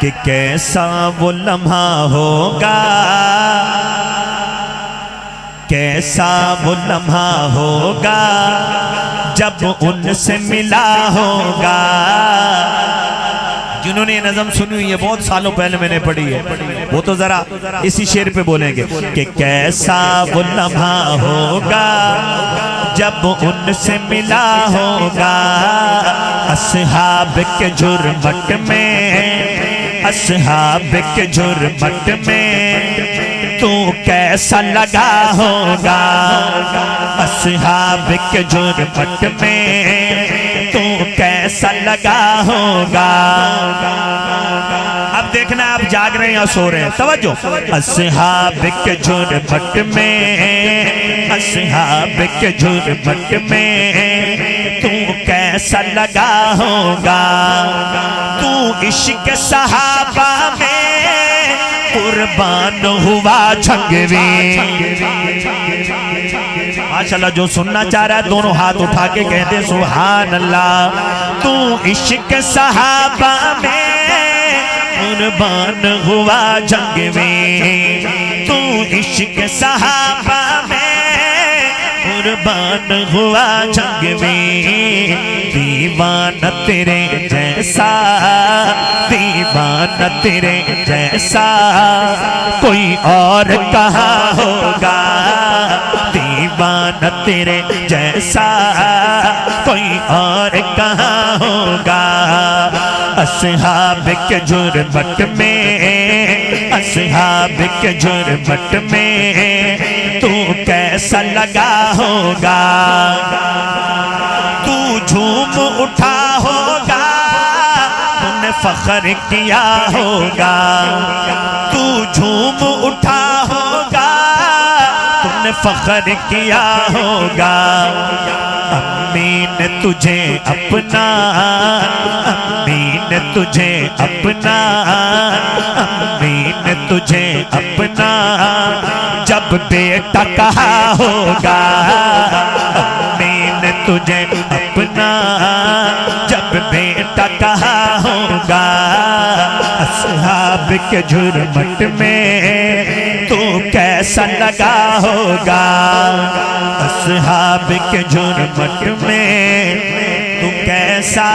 कि कैसा वो लम्हा होगा, कैसा वो लम्हा होगा जब उनसे मिला होगा। जिन्होंने ये नज़म सुनी हुई है बहुत सालों पहले मैंने पढ़ी है, वो तो जरा इसी शेर पे बोलेंगे कि कैसा वो लम्हा होगा जब उनसे मिला होगा। अस्हाब के झुरमट में, अस्हाब के झुरमट में तू कैसा लगा होगा। अस्हाब के झुरमट में तू कैसा लगा होगा। अब देखना आप जाग रहे हैं या सो रहे हैं, तवज्जो। अस्हाब के झुरमट में, अस्हाब के झुरमट में तू कैसा लगा होगा। तू इश्क सहाबा में कुर्बान हुआ झंगवी। माशाल्लाह, जो सुनना चाह रहा है दोनों हाथ उठा के कहते सुभान अल्लाह। तू इश्क सहाबा में कुर्बान हुआ जंग में, तू इश्क सहाबा में कुर्बान हुआ जंग में। दीवाना तेरे जैसा, दीवाना तेरे जैसा कोई और कहाँ होगा। दीवाना तेरे जैसा कोई और कहाँ होगा। अस्हाब के झुरमट में, अस्हाब के झुरमट में तू कैसा लगा होगा। तू झूम उठा होगा, तूने फख्र किया होगा। तू झूम उठा होगा, तूने फख्र किया होगा। अम्मी ने तुझे अपना, अम्मी ने तुझे अपना, अम्मी ने तुझे अपना जब बेटा कहा होगा। अम्मी ने तुझे अपना जब बेटा कहा होगा। अस्हाब के झुरमट में तू कैसा लगा होगा। अस्हाब के झुरमट में तू कैसा